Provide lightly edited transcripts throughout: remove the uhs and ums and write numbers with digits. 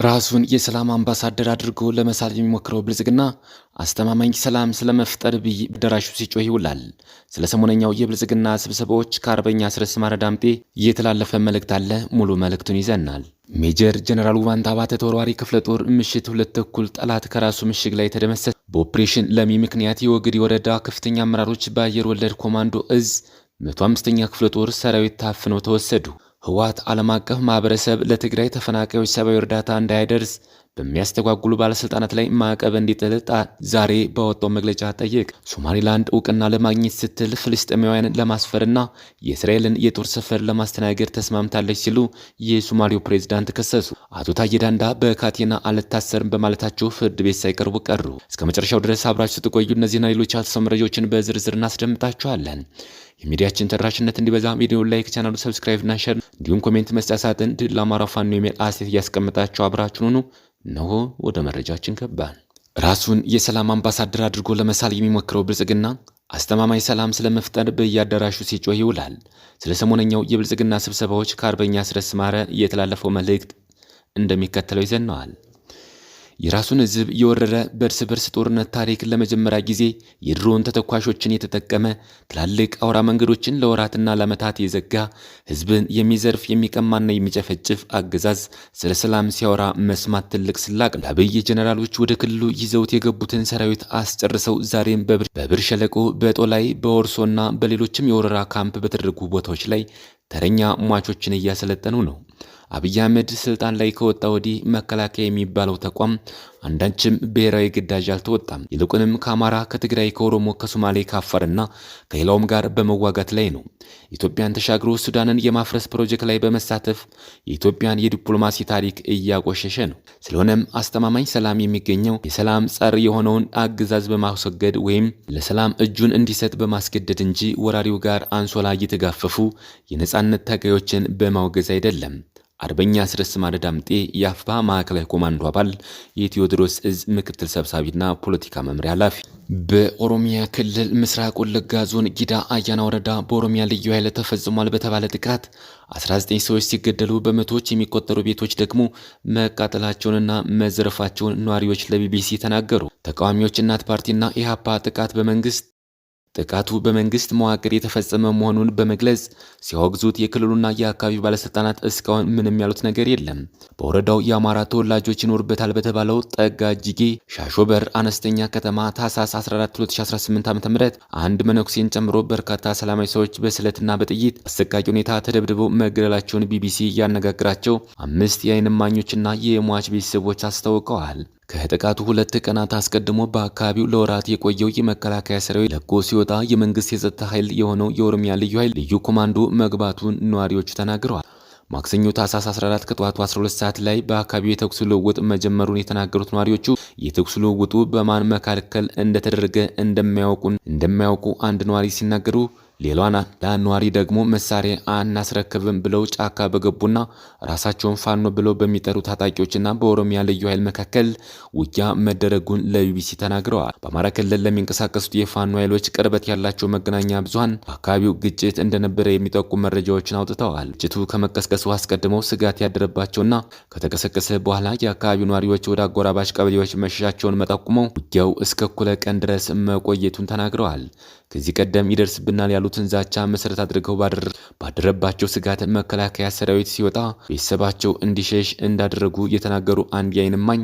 ራሱን የሰላም አምባሳደር አድርጎ ለመሳል የሚሞክረው ብልጽግና አስተማማኝ ሰላም ስለመፍጠር በአዳራሹ ሲጮህ ይውላል። ስለ ሰሞነኛው የብልጽግና ስብሰባዎች ከአርበኛ አስረስ ማረ ዳምጤ የተላለፈ መልእክት አለ። ሙሉ መልእክቱን ይዘናል። ሜጀር ጀነራል ውባንታ ባተ ተወርዋሪ ክፍለ ጦር ምሽት 2 ተኩል ጠላት ከራሱ ምሽግ ላይ ተደመሰሰ። በኦፕሬሽን ለሚ ምክንያት የወግዲ ወረዳ ከፍተኛ አመራሮች በአየር ወለድ ኮማንዶ እዝ 105ኛ ክፍለ ጦር ሰራዊት ታፍነው ተወሰዱ። ህወሓት ዓለም አቀፍ ማህበረሰብ ለትግራይ ተፈናቃዮች ሰብአዊ እርዳታ እንዳይደርስ በሚያስተጓጉሉ ባለስልጣናት ላይ ማዕቀብ እንዲጥል ዛሬ ባወጣው መግለጫ ጠየቅ። ሶማሊላንድ እውቅና ለማግኘት ስትል ፍልስጤማውያንን ለማስፈርና የእስራኤልን የጦር ሰፈር ለማስተናገድ ተስማምታለች ሲሉ የሶማሌው ፕሬዝዳንት ከሰሱ። አቶ ታዬ ዳንዳ በካቴና አልታሰርም በማለታቸው ፍርድ ቤት ሳይቀርቡ ቀሩ። እስከ መጨረሻው ድረስ አብራችሁ ስትቆዩ እነዚህና ሌሎች ያልተሰሙ መረጃዎችን በዝርዝር እናስደምጣችኋለን። የሚዲያችን ተደራሽነት እንዲበዛ ቪዲዮውን ላይክ፣ ቻናሉ ሰብስክራይብ እና ሼር እንዲሁም ኮሜንት መስጫ ሳጥን ድል ለአማራ ፋኖ የሚል አስተያየት እያስቀመጣችሁ አብራችሁን ሁኑ። እነሆ ወደ መረጃችን ገባን። ራሱን የሰላም አምባሳደር አድርጎ ለመሳል የሚሞክረው ብልጽግና አስተማማኝ ሰላም ስለመፍጠር በየአዳራሹ ሲጮህ ይውላል። ስለ ሰሞነኛው የብልጽግና ስብሰባዎች ከአርበኛ አስረስ ማረ የተላለፈው መልእክት እንደሚከተለው ይዘነዋል። የራሱን ህዝብ የወረረ በእርስ በርስ ጦርነት ታሪክ ለመጀመሪያ ጊዜ የድሮን ተተኳሾችን የተጠቀመ ትላልቅ አውራ መንገዶችን ለወራትና ለዓመታት የዘጋ ህዝብን የሚዘርፍ የሚቀማና የሚጨፈጭፍ አገዛዝ ስለ ሰላም ሲያወራ መስማት ትልቅ ስላቅ ነው። አብይ ጀነራሎች ወደ ክልሉ ይዘውት የገቡትን ሰራዊት አስጨርሰው ዛሬም በብር ሸለቆ፣ በጦላይ፣ በወርሶና በሌሎችም የወረራ ካምፕ በተደረጉ ቦታዎች ላይ ተረኛ ሟቾችን እያሰለጠኑ ነው። አብይ አህመድ ስልጣን ላይ ከወጣ ወዲህ መከላከያ የሚባለው ተቋም አንዳችም ብሔራዊ ግዳጅ አልተወጣም። ይልቁንም ከአማራ፣ ከትግራይ፣ ከኦሮሞ፣ ከሶማሌ፣ ከአፋርና ከሌላውም ጋር በመዋጋት ላይ ነው። ኢትዮጵያን ተሻግሮ ሱዳንን የማፍረስ ፕሮጀክት ላይ በመሳተፍ የኢትዮጵያን የዲፕሎማሲ ታሪክ እያቆሸሸ ነው። ስለሆነም አስተማማኝ ሰላም የሚገኘው የሰላም ጸር የሆነውን አገዛዝ በማስወገድ ወይም ለሰላም እጁን እንዲሰጥ በማስገደድ እንጂ ወራሪው ጋር አንሶላ እየተጋፈፉ የነጻነት ታጋዮችን በማውገዝ አይደለም። አርበኛ አስረስ ማረ ዳምጤ የአፋ ማዕከላዊ ኮማንዶ አባል፣ የቴዎድሮስ እዝ ምክትል ሰብሳቢና ፖለቲካ መምሪያ ኃላፊ። በኦሮሚያ ክልል ምስራቅ ወለጋ ዞን ጊዳ አያና ወረዳ በኦሮሚያ ልዩ ኃይል ተፈጽሟል በተባለ ጥቃት 19 ሰዎች ሲገደሉ በመቶዎች የሚቆጠሩ ቤቶች ደግሞ መቃጠላቸውንና መዘረፋቸውን ነዋሪዎች ለቢቢሲ ተናገሩ። ተቃዋሚዎች እናት ፓርቲና ኢህአፓ ጥቃቱ በመንግስት መዋቅር የተፈጸመ መሆኑን በመግለጽ ሲያወግዙት የክልሉና የአካባቢው ባለስልጣናት እስካሁን ምንም ያሉት ነገር የለም። በወረዳው የአማራ ተወላጆች ይኖርበታል በተባለው ጠጋ ጅጌ ሻሾበር አነስተኛ ከተማ ታህሳስ 14 2018 ዓ.ም አንድ መነኩሴን ጨምሮ በርካታ ሰላማዊ ሰዎች በስለትና በጥይት አሰቃቂ ሁኔታ ተደብድበው መገደላቸውን ቢቢሲ ያነጋግራቸው 5 የዓይን እማኞችና የሟች ቤተሰቦች አስታውቀዋል። ከጥቃቱ 2 ቀናት አስቀድሞ በአካባቢው ለወራት የቆየው የመከላከያ ሰራዊት ለቆ ሲወጣ የመንግስት የጸጥታ ኃይል የሆነው የኦሮሚያ ልዩ ኃይል ልዩ ኮማንዶ መግባቱን ነዋሪዎቹ ተናግረዋል። ማክሰኞ ታህሳስ 14 ከጠዋቱ 12 ሰዓት ላይ በአካባቢው የተኩስ ልውውጥ መጀመሩን የተናገሩት ነዋሪዎቹ የተኩስ ልውውጡ በማን መካከል እንደተደረገ እንደማያውቁ አንድ ነዋሪ ሲናገሩ፣ ሌላዋ ነዋሪ ደግሞ መሳሪያ አናስረክብም ብለው ጫካ በገቡና ራሳቸውን ፋኖ ብለው በሚጠሩ ታጣቂዎችና በኦሮሚያ ልዩ ኃይል መካከል ውጊያ መደረጉን ለቢቢሲ ተናግረዋል። በአማራ ክልል ለሚንቀሳቀሱት የፋኖ ኃይሎች ቅርበት ያላቸው መገናኛ ብዙሃን በአካባቢው ግጭት እንደነበረ የሚጠቁሙ መረጃዎችን አውጥተዋል። ግጭቱ ከመቀስቀሱ አስቀድመው ስጋት ያደረባቸውና ከተቀሰቀሰ በኋላ የአካባቢው ነዋሪዎች ወደ አጎራባች ቀበሌዎች መሸሻቸውን መጠቁመው ውጊያው እስከ እኩለ ቀን ድረስ መቆየቱን ተናግረዋል። ከዚህ ቀደም ይደርስብናል ያሉትን ዛቻ መሰረት አድርገው ባደረባቸው ስጋት መከላከያ ሰራዊት ሲወጣ ቤተሰባቸው እንዲሸሽ እንዳደረጉ የተናገሩ አንድ የዓይን እማኝ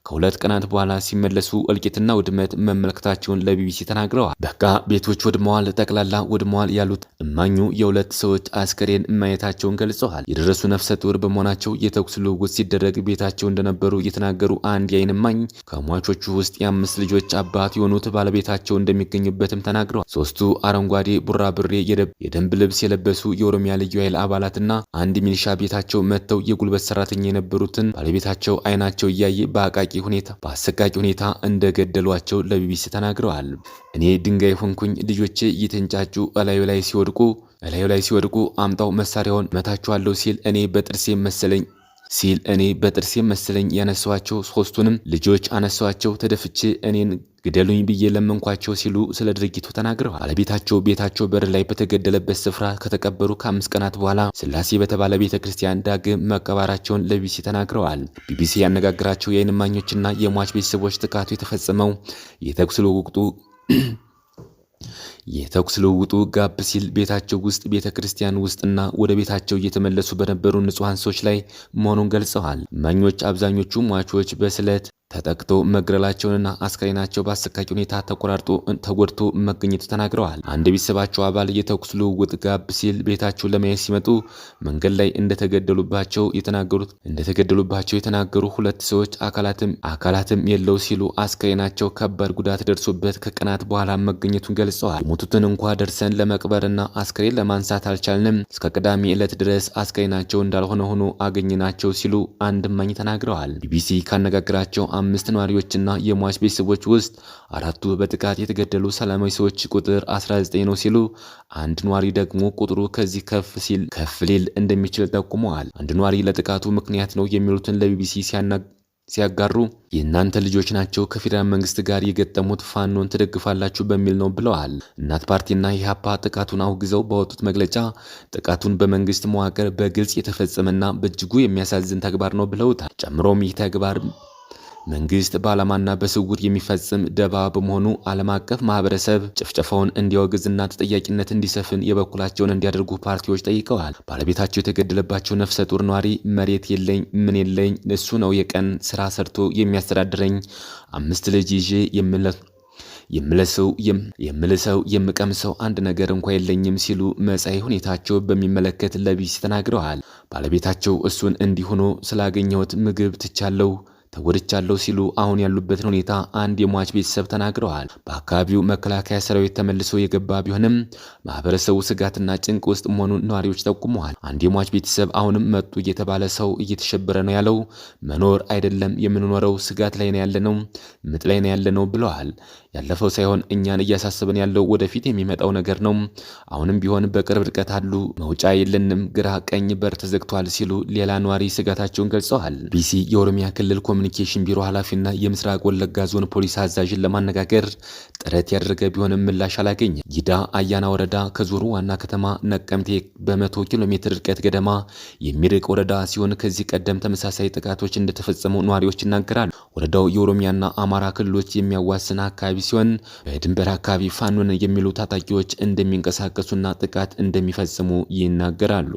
ከ2 ቀናት በኋላ ሲመለሱ እልቂትና ውድመት መመልከታቸውን ለቢቢሲ ተናግረዋል። በቃ ቤቶች ወድመዋል፣ ጠቅላላ ወድመዋል ያሉት እማኙ የ2 ሰዎች አስከሬን ማየታቸውን ገልጸዋል። የደረሱ ነፍሰ ጡር በመሆናቸው የተኩስ ልውውጥ ሲደረግ ቤታቸው እንደነበሩ የተናገሩ አንድ የዓይን እማኝ ከሟቾቹ ውስጥ የ5 ልጆች አባት የሆኑት ባለቤታቸው እንደሚገኙበትም ተናግረዋል። 3ቱ አረንጓዴ ቡራብሬ የደንብ ልብስ የለበሱ የኦሮሚያ ልዩ ኃይል አባላትና አንድ ሚሊሻ ቤታቸው መጥተው የጉልበት ሰራተኛ የነበሩትን ባለቤታቸው አይናቸው እያየ በአሰቃቂ ሁኔታ እንደገደሏቸው ለቢቢሲ ተናግረዋል። እኔ ድንጋይ ሆንኩኝ፣ ልጆቼ እየተንጫጩ እላዩ ላይ ሲወድቁ አምጣው መሳሪያውን መታችኋለሁ ሲል እኔ በጥርሴ መሰለኝ ያነሷቸው። 3ቱንም ልጆች አነሷቸው። ተደፍቼ እኔን ግደሉኝ ብዬ ለመንኳቸው ሲሉ ስለ ድርጊቱ ተናግረዋል። ባለቤታቸው ቤታቸው በር ላይ በተገደለበት ስፍራ ከተቀበሩ ከ5 ቀናት በኋላ ስላሴ በተባለ ቤተ ክርስቲያን ዳግም መቀበራቸውን ለቢቢሲ ተናግረዋል። ቢቢሲ ያነጋገራቸው የዓይን እማኞችና የሟች ቤተሰቦች ጥቃቱ የተፈጸመው የተኩስ ልውውጡ ጋብ ሲል ቤታቸው ውስጥ ቤተ ክርስቲያን ውስጥና ወደ ቤታቸው እየተመለሱ በነበሩ ንጹሐን ሰዎች ላይ መሆኑን ገልጸዋል። እማኞች አብዛኞቹ ሟቾች በስለት ተጠቅተው መግረላቸውንና አስከሬናቸው በአሰቃቂ ሁኔታ ተጎድቶ መገኘቱ ተናግረዋል። አንድ ቤተሰባቸው አባል የተኩስ ልውውጥ ጋብ ሲል ቤታቸው ለማየት ሲመጡ መንገድ ላይ እንደተገደሉባቸው የተናገሩ 2 ሰዎች አካላትም የለው ሲሉ አስከሬናቸው ከባድ ጉዳት ደርሶበት ከቀናት በኋላ መገኘቱን ገልጸዋል። የሞቱትን እንኳ ደርሰን ለመቅበርና አስከሬን ለማንሳት አልቻልንም። እስከ ቅዳሜ ዕለት ድረስ አስከሬናቸው እንዳልሆነ ሆኖ አገኘናቸው ሲሉ አንድ እማኝ ተናግረዋል። ቢቢሲ ካነጋገራቸው 5 ነዋሪዎችና የሟች ቤተሰቦች ውስጥ 4ቱ በጥቃት የተገደሉ ሰላማዊ ሰዎች ቁጥር 19 ነው ሲሉ አንድ ነዋሪ ደግሞ ቁጥሩ ከዚህ ከፍ ሊል እንደሚችል ጠቁመዋል። አንድ ነዋሪ ለጥቃቱ ምክንያት ነው የሚሉትን ለቢቢሲ ሲያጋሩ የእናንተ ልጆች ናቸው ከፌዴራል መንግስት ጋር የገጠሙት ፋኖን ትደግፋላችሁ በሚል ነው ብለዋል። እናት ፓርቲና ኢህአፓ ጥቃቱን አውግዘው ባወጡት መግለጫ ጥቃቱን በመንግስት መዋቅር በግልጽ የተፈጸመና በእጅጉ የሚያሳዝን ተግባር ነው ብለውታል። ጨምሮም ይህ ተግባር መንግስት በዓላማና በስውር የሚፈጽም ደባ በመሆኑ ዓለም አቀፍ ማህበረሰብ ጭፍጨፋውን እንዲያወግዝና ተጠያቂነት እንዲሰፍን የበኩላቸውን እንዲያደርጉ ፓርቲዎች ጠይቀዋል። ባለቤታቸው የተገደለባቸው ነፍሰ ጡር ነዋሪ መሬት የለኝ ምን የለኝ እሱ ነው የቀን ስራ ሰርቶ የሚያስተዳድረኝ 5 ልጅ ይዤ የምልሰው የምቀምሰው አንድ ነገር እንኳ የለኝም ሲሉ መጻኢ ሁኔታቸው በሚመለከት ለቢቢሲ ተናግረዋል። ባለቤታቸው እሱን እንዲሆኖ ስላገኘሁት ምግብ ትቻለው ተጎድቻለሁ ሲሉ አሁን ያሉበትን ሁኔታ አንድ የሟች ቤተሰብ ተናግረዋል። በአካባቢው መከላከያ ሰራዊት ተመልሶ የገባ ቢሆንም ማህበረሰቡ ስጋትና ጭንቅ ውስጥ መሆኑን ነዋሪዎች ጠቁመዋል። አንድ የሟች ቤተሰብ አሁንም መጡ እየተባለ ሰው እየተሸበረ ነው ያለው መኖር አይደለም የምንኖረው ስጋት ላይ ነው ያለነው ምጥ ላይ ነው ያለነው ብለዋል። ያለፈው ሳይሆን እኛን እያሳሰበን ያለው ወደፊት የሚመጣው ነገር ነው። አሁንም ቢሆን በቅርብ ርቀት አሉ መውጫ የለንም ግራ ቀኝ በር ተዘግቷል ሲሉ ሌላ ነዋሪ ስጋታቸውን ገልጸዋል። ቢሲ የኦሮሚያ ክልል ኮሚኒኬሽን ቢሮ ኃላፊና የምስራቅ ወለጋ ዞን ፖሊስ አዛዥን ለማነጋገር ጥረት ያደረገ ቢሆንም ምላሽ አላገኘ። ጊዳ አያና ወረዳ ከዞኑ ዋና ከተማ ነቀምቴ በ100 ኪሎ ሜትር ርቀት ገደማ የሚርቅ ወረዳ ሲሆን ከዚህ ቀደም ተመሳሳይ ጥቃቶች እንደተፈጸሙ ነዋሪዎች ይናገራሉ። ወረዳው የኦሮሚያና አማራ ክልሎች የሚያዋስን አካባቢ ሲሆን በድንበር አካባቢ ፋኖን የሚሉ ታጣቂዎች እንደሚንቀሳቀሱና ጥቃት እንደሚፈጽሙ ይናገራሉ።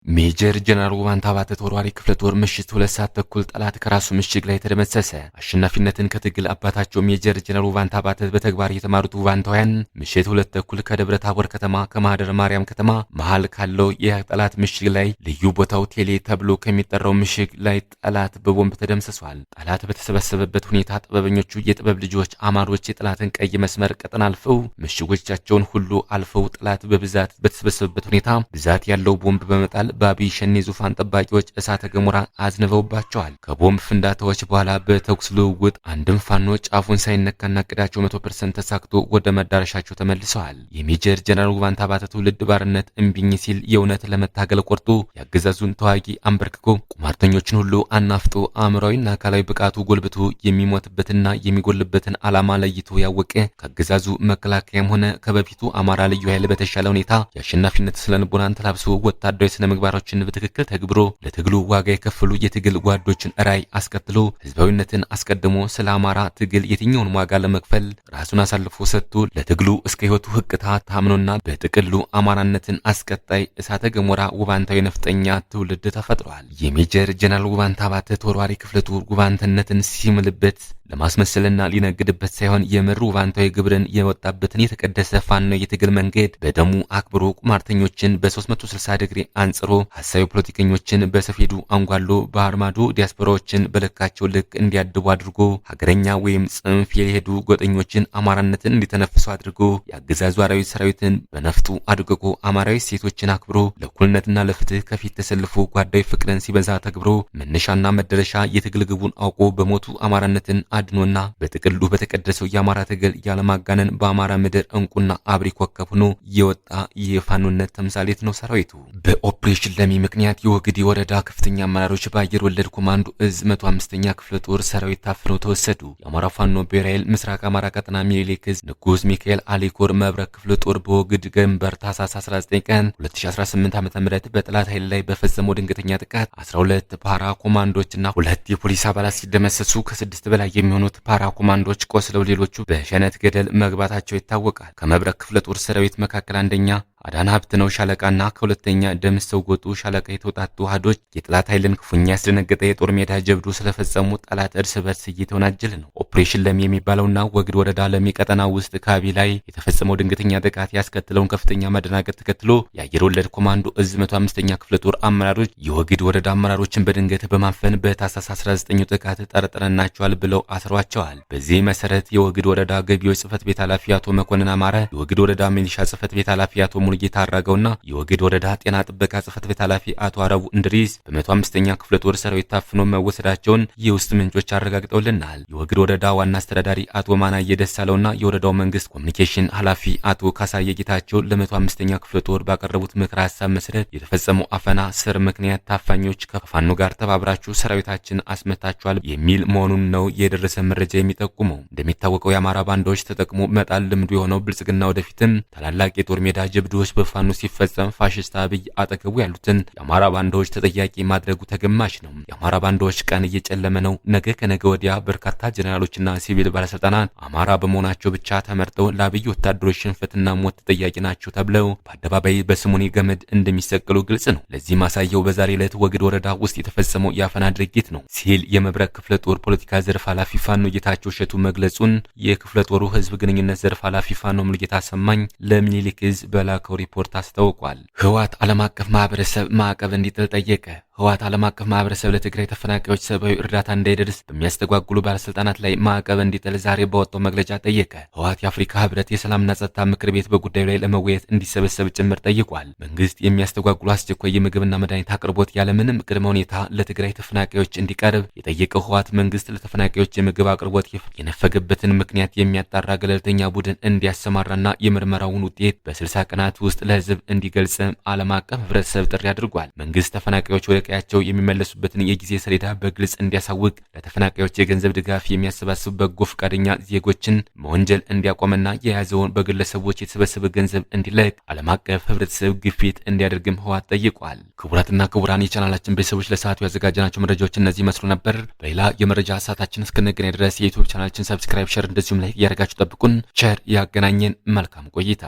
ሜጀር ጀነራል ውባንታ ባተ ተወርዋሪ ክፍለ ጦር ምሽት 2 ሰዓት ተኩል ጠላት ከራሱ ምሽግ ላይ ተደመሰሰ። አሸናፊነትን ከትግል አባታቸው ሜጀር ጀነራል ውባንታ ባተ በተግባር የተማሩት ውባንታውያን ምሽት 2 ተኩል ከደብረ ታቦር ከተማ ከማህደር ማርያም ከተማ መሃል ካለው የጠላት ምሽግ ላይ ልዩ ቦታው ቴሌ ተብሎ ከሚጠራው ምሽግ ላይ ጠላት በቦምብ ተደምስሷል። ጠላት በተሰበሰበበት ሁኔታ ጥበበኞቹ የጥበብ ልጆች አማሮች የጠላትን ቀይ መስመር ቀጠና አልፈው ምሽጎቻቸውን ሁሉ አልፈው ጠላት በብዛት በተሰበሰበበት ሁኔታ ብዛት ያለው ቦምብ በመጣል በአቢ ሸኔ ዙፋን ጠባቂዎች እሳተ ገሞራ አዝንበውባቸዋል። ከቦምብ ፍንዳታዎች በኋላ በተኩስ ልውውጥ አንድም ፋኖ ጫፉን ሳይነካና እቅዳቸው 100% ተሳክቶ ወደ መዳረሻቸው ተመልሰዋል። የሜጀር ጀነራል ውባንታ ባተ ትውልድ ባርነት እምቢኝ ሲል የእውነት ለመታገል ቆርጦ ያገዛዙን ተዋጊ አንበርክኮ ቁማርተኞችን ሁሉ አናፍጦ አእምሯዊና አካላዊ ብቃቱ ጎልብቶ የሚሞትበትና የሚጎልበትን ዓላማ ለይቶ ያወቀ ከአገዛዙ መከላከያም ሆነ ከበፊቱ አማራ ልዩ ኃይል በተሻለ ሁኔታ የአሸናፊነት ስለንቦናን ተላብሶ ወታደራዊ ስነ ምግባሮችን በትክክል ተግብሮ ለትግሉ ዋጋ የከፈሉ የትግል ጓዶችን ራዕይ አስከትሎ ህዝባዊነትን አስቀድሞ ስለ አማራ ትግል የትኛውን ዋጋ ለመክፈል ራሱን አሳልፎ ሰጥቶ ለትግሉ እስከ ህይወቱ ህቅታ ታምኖና በጥቅሉ አማራነትን አስቀጣይ እሳተ ገሞራ ውባንታዊ ነፍጠኛ ትውልድ ተፈጥሯል። የሜጀር ጀነራል ውባንታ ባተ ተወርዋሪ ክፍለ ጦር ጉባንተነትን ሲምልበት ለማስመሰልና ሊነግድበት ሳይሆን የምር ውባንታዊ ግብርን የወጣበትን የተቀደሰ ፋኖ የትግል መንገድ በደሙ አክብሮ ቁማርተኞችን በ360 ዲግሪ አንጽሮ ሐሳዊ ፖለቲከኞችን በሰፌዱ አንጓሎ በአርማዶ ዲያስፖራዎችን በልካቸው ልክ እንዲያድቡ አድርጎ ሀገረኛ ወይም ጽንፍ የሄዱ ጎጠኞችን አማራነትን እንዲተነፍሱ አድርጎ የአገዛዙ አራዊት ሰራዊትን በነፍጡ አድቅቆ አማራዊ ሴቶችን አክብሮ ለእኩልነትና ለፍትህ ከፊት ተሰልፎ ጓዳዊ ፍቅርን ሲበዛ ተግብሮ መነሻና መደረሻ የትግል ግቡን አውቆ በሞቱ አማራነትን አድኖና በጥቅሉ በተቀደሰው የአማራ ትግል ያለማጋነን በአማራ ምድር እንቁና አብሪ ኮከብ ሆኖ የወጣ የፋኖነት ተምሳሌት ነው ሰራዊቱ። በኦፕሬሽን ለሚ ምክንያት የወግዲ ወረዳ ከፍተኛ አመራሮች በአየር ወለድ ኮማንዶ እዝ 105ኛ ክፍለ ጦር ሰራዊት ታፍነው ተወሰዱ። የአማራ ፋኖ ብሔራዊ ኃይል ምስራቅ አማራ ቀጠና ሚኒሊክ እዝ ንጉስ ሚካኤል አሊኮር መብረቅ ክፍለ ጦር በወግድ ግንባር ታህሳስ 19 ቀን 2018 ዓ.ም በጠላት ኃይል ላይ በፈጸመው ድንገተኛ ጥቃት 12 ፓራ ኮማንዶችና 2 የፖሊስ አባላት ሲደመሰሱ ከ6 በላይ የሚሆኑት ፓራ ኮማንዶች ቆስለው ሌሎቹ በሸነት ገደል መግባታቸው ይታወቃል። ከመብረቅ ክፍለ ጦር ሰራዊት መካከል አንደኛ አዳን ሀብት ነው ሻለቃና ከሁለተኛ ደምሰው ጎጡ ሻለቃ የተውጣጡ አሃዶች የጠላት ኃይልን ክፉኛ ያስደነገጠ የጦር ሜዳ ጀብዱ ስለፈጸሙ ጠላት እርስ በርስ እየተወናጀለ ነው። ኦፕሬሽን ለሚ የሚባለውና ወግድ ወረዳ ለሚ ቀጠና ውስጥ አካባቢ ላይ የተፈጸመው ድንገተኛ ጥቃት ያስከተለውን ከፍተኛ መደናገጥ ተከትሎ የአየር ወለድ ኮማንዶ እዝ 105ኛ ክፍለ ጦር አመራሮች የወግድ ወረዳ አመራሮችን በድንገት በማፈን በታህሳስ 19 ጥቃት ጠርጥረናቸዋል ብለው አስሯቸዋል። በዚህ መሰረት የወግድ ወረዳ ገቢዎች ጽህፈት ቤት ኃላፊ አቶ መኮንን አማረ፣ የወግድ ወረዳ ሚሊሻ ጽህፈት ቤት ኃላፊ አቶ ጌታ አራገውና የወግድ ወረዳ ጤና ጥበቃ ጽህፈት ቤት ኃላፊ አቶ አረቡ እንድሪስ በ105ኛ ክፍለ ጦር ሰራዊት ታፍኖ መወሰዳቸውን የውስጥ ምንጮች አረጋግጠውልናል። የወግድ ወረዳ ዋና አስተዳዳሪ አቶ ማናየ ደሳለውና የወረዳው መንግስት ኮሚኒኬሽን ኃላፊ አቶ ካሳየ ጌታቸው ለ105ኛ ክፍለ ጦር ባቀረቡት ምክረ ሐሳብ መሰረት የተፈጸመው አፈና ስር ምክንያት ታፋኞች ከፋኖ ጋር ተባብራችሁ ሰራዊታችን አስመታችኋል የሚል መሆኑን ነው የደረሰ መረጃ የሚጠቁመው። እንደሚታወቀው የአማራ ባንዳዎች ተጠቅሞ መጣል ልምዱ የሆነው ብልጽግና ወደፊትም ታላላቅ የጦር ሜዳ ጀብዶች በፋኖ ሲፈጸም ፋሽስት አብይ አጠገቡ ያሉትን የአማራ ባንዳዎች ተጠያቂ ማድረጉ ተገማች ነው። የአማራ ባንዳዎች ቀን እየጨለመ ነው። ነገ ከነገ ወዲያ በርካታ ጀነራሎችና ሲቪል ባለስልጣናት አማራ በመሆናቸው ብቻ ተመርጠው ለአብይ ወታደሮች ሽንፈትና ሞት ተጠያቂ ናቸው ተብለው በአደባባይ በስሙኒ ገመድ እንደሚሰቀሉ ግልጽ ነው። ለዚህ ማሳየው በዛሬ ዕለት ወግድ ወረዳ ውስጥ የተፈጸመው የአፈና ድርጊት ነው ሲል የመብረቅ ክፍለ ጦር ፖለቲካ ዘርፍ ኃላፊ ፋኖ ጌታቸው እሸቱ መግለጹን የክፍለ ጦሩ ህዝብ ግንኙነት ዘርፍ ኃላፊ ፋኖ ሙሉጌታ ሰማኝ ለሚኒሊክ እዝ በላከው ሪፖርት አስታውቋል። ህወሓት ዓለም አቀፍ ማህበረሰብ ማዕቀብ እንዲጥል ጠየቀ። ህወሓት ዓለም አቀፍ ማህበረሰብ ለትግራይ ተፈናቃዮች ሰብአዊ እርዳታ እንዳይደርስ በሚያስተጓጉሉ ባለስልጣናት ላይ ማዕቀብ እንዲጥል ዛሬ በወጣው መግለጫ ጠየቀ። ህወሓት የአፍሪካ ህብረት የሰላምና ጸጥታ ምክር ቤት በጉዳዩ ላይ ለመወያየት እንዲሰበሰብ ጭምር ጠይቋል። መንግስት የሚያስተጓጉሉ አስቸኳይ የምግብና መድኃኒት አቅርቦት ያለምንም ቅድመ ሁኔታ ለትግራይ ተፈናቃዮች እንዲቀርብ የጠየቀው ህወሓት መንግስት ለተፈናቃዮች የምግብ አቅርቦት የነፈገበትን ምክንያት የሚያጣራ ገለልተኛ ቡድን እንዲያሰማራና የምርመራውን ውጤት በ60 ቀናት ውስጥ ለህዝብ እንዲገልጽ ዓለም አቀፍ ህብረተሰብ ጥሪ አድርጓል። መንግስት ተፈናቃዮች ወደ ቀያቸው የሚመለሱበትን የጊዜ ሰሌዳ በግልጽ እንዲያሳውቅ፣ ለተፈናቃዮች የገንዘብ ድጋፍ የሚያሰባስቡ በጎ ፈቃደኛ ዜጎችን መወንጀል እንዲያቆምና የያዘውን በግለሰቦች የተሰበሰበ ገንዘብ እንዲለቅ ዓለም አቀፍ ህብረተሰብ ግፊት እንዲያደርግም ህወሓት ጠይቋል። ክቡራትና ክቡራን የቻናላችን ቤተሰቦች ለሰዓቱ ያዘጋጀናቸው መረጃዎች እነዚህ መስሉ ነበር። በሌላ የመረጃ ሰዓታችን እስክንገናኝ ድረስ የዩቲዩብ ቻናላችን ሰብስክራይብ፣ ሼር እንደዚሁም ላይክ እያደረጋችሁ ጠብቁን። ቸር ያገናኘን። መልካም ቆይታ